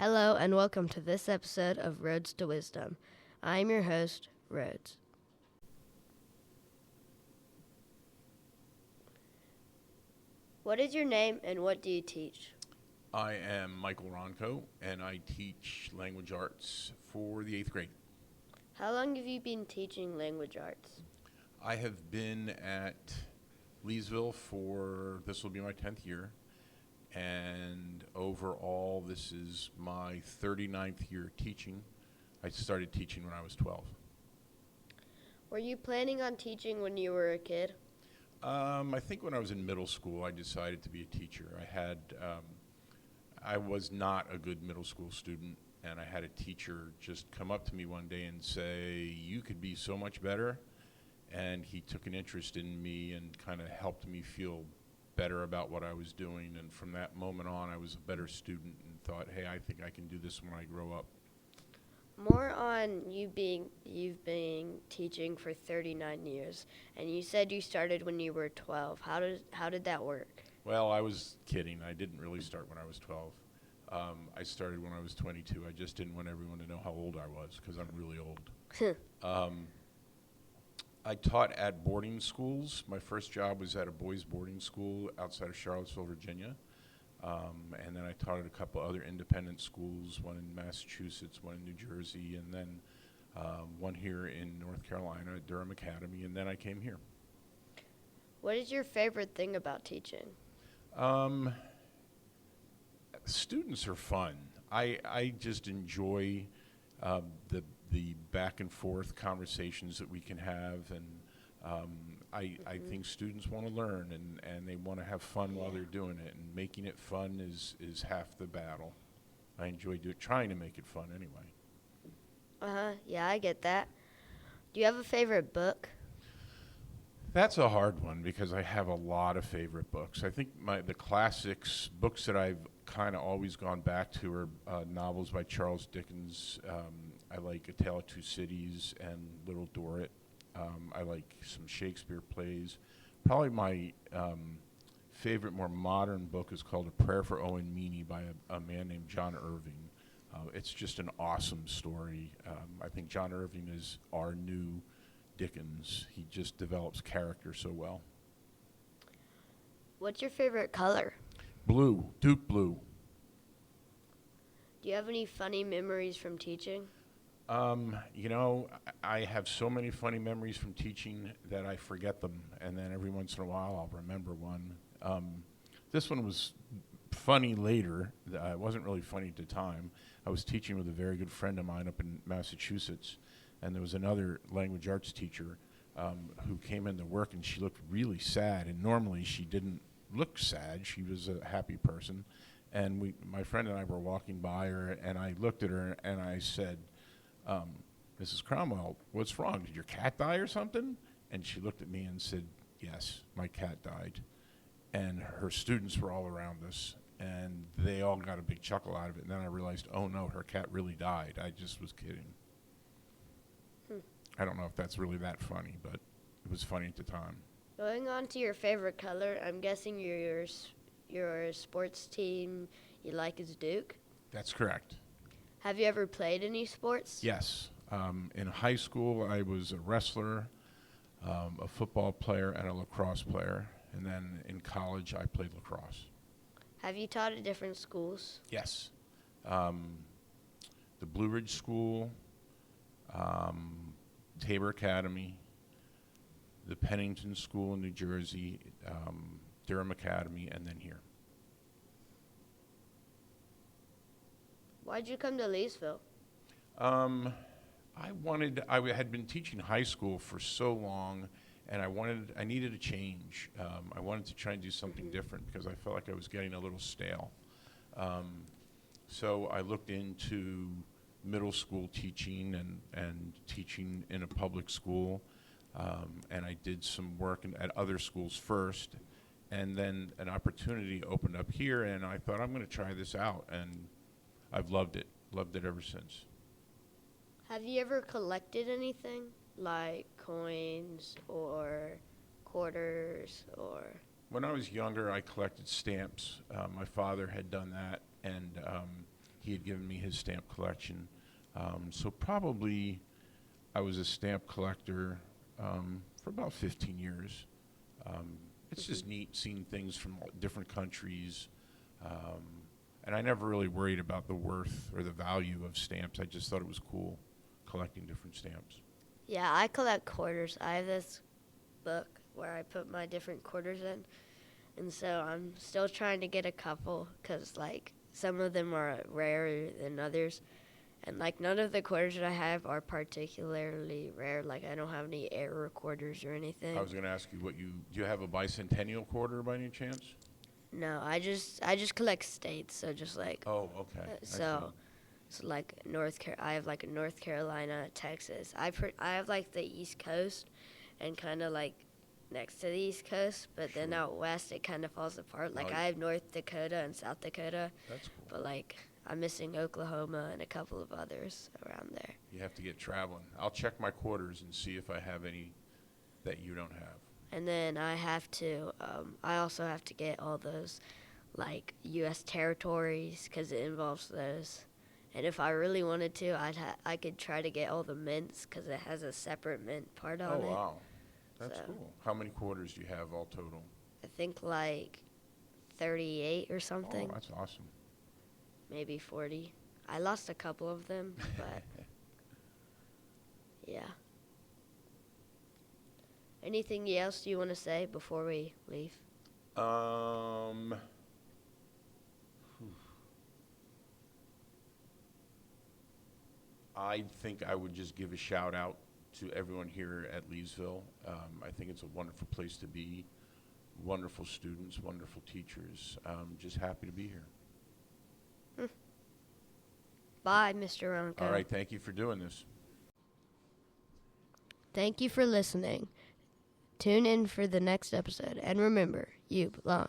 Hello and welcome to this episode of Roads to Wisdom. I'm your host, Rhodes. What is your name and what do you teach? I am Michael Ronco, and I teach language arts for the 8th grade. How long have you been teaching language arts? I have been at Leesville this will be my 10th year, and overall this is my 39th year teaching. I started teaching when I was 12. Were you planning on teaching when you were a kid? I think when I was in middle school I decided to be a teacher. I was not a good middle school student, and I had a teacher just come up to me one day and say, "You could be so much better." And he took an interest in me and kind of helped me feel better about what I was doing. And from that moment on, I was a better student and thought, hey, I think I can do this when I grow up. More on you've been teaching for 39 years, and you said you started when you were 12. How did that work? Well, I was kidding. I didn't really start when I was 12. I started when I was 22. I just didn't want everyone to know how old I was because I'm really old. I taught at boarding schools. My first job was at a boys' boarding school outside of Charlottesville, Virginia. And then I taught at a couple other independent schools, one in Massachusetts, one in New Jersey, and then one here in North Carolina at Durham Academy, and then I came here. What is your favorite thing about teaching? Students are fun. I just enjoy the back and forth conversations that we can have, and I think students want to learn and they want to have fun while they're doing it, and making it fun is half the battle. I enjoy trying to make it fun anyway. Yeah, I get that. Do you have a favorite book? That's a hard one because I have a lot of favorite books. I think the classics, books that I've kind of always gone back to are novels by Charles Dickens. I like A Tale of Two Cities and Little Dorrit. I like some Shakespeare plays. Probably my favorite more modern book is called A Prayer for Owen Meany by a man named John Irving. It's just an awesome story. I think John Irving is our new Dickens. He just develops character so well. What's your favorite color? Blue, Duke blue. Do you have any funny memories from teaching? I have so many funny memories from teaching that I forget them, and then every once in a while I'll remember one. This one was funny later. It wasn't really funny at the time. I was teaching with a very good friend of mine up in Massachusetts, and there was another language arts teacher who came into work, and she looked really sad, and normally she didn't look sad. She was a happy person, and my friend and I were walking by her, and I looked at her, and I said, Mrs. Cromwell, what's wrong? Did your cat die or something? And she looked at me and said, yes, my cat died. And her students were all around us, and they all got a big chuckle out of it. And then I realized, oh no, her cat really died. I just was kidding. I don't know if that's really that funny, but it was funny at the time. Going on to your favorite color, I'm guessing your sports team you like is Duke? That's correct. Have you ever played any sports? Yes. In high school, I was a wrestler, a football player, and a lacrosse player. And then in college, I played lacrosse. Have you taught at different schools? Yes. The Blue Ridge School, Tabor Academy, the Pennington School in New Jersey, Durham Academy, and then here. Why'd you come to Leesville? I had been teaching high school for so long, and I needed a change. I wanted to try and do something different because I felt like I was getting a little stale. So I looked into middle school teaching and teaching in a public school, and I did some work at other schools first, and then an opportunity opened up here, and I thought, I'm going to try this out, and I've loved it ever since. Have you ever collected anything, like coins or quarters or... When I was younger, I collected stamps. My father had done that, and he had given me his stamp collection. So probably I was a stamp collector for about 15 years. It's just neat seeing things from different countries. And I never really worried about the worth or the value of stamps. I just thought it was cool collecting different stamps. Yeah, I collect quarters. I have this book where I put my different quarters in, and so I'm still trying to get a couple because like some of them are rarer than others, and like none of the quarters that I have are particularly rare. Like I don't have any error quarters or anything. I was going to ask you do you have a bicentennial quarter by any chance? No, I just collect states. So just like Oh, okay. I see. so like I have like North Carolina, Texas. I have like the East Coast, and kind of like next to the East Coast, but then Sure. out west it kind of falls apart. Like Oh, I have North Dakota and South Dakota, That's cool. but like I'm missing Oklahoma and a couple of others around there. You have to get traveling. I'll check my quarters and see if I have any that you don't have. And then I also have to get all those like U.S. territories because it involves those. And if I really wanted to, I could try to get all the mints because it has a separate mint part on Oh, it. wow. That's So- cool. How many quarters do you have all total? I think like 38 or something, Oh, that's awesome. maybe 40. I lost a couple of them, but yeah. Anything else you want to say before we leave? Um, I think I would just give a shout out to everyone here at Leesville. I think it's a wonderful place to be. Wonderful students, wonderful teachers. Just happy to be here. Bye, Mr. Ronco. All right, thank you for doing this. Thank you for listening. Tune in for the next episode. And remember, you belong.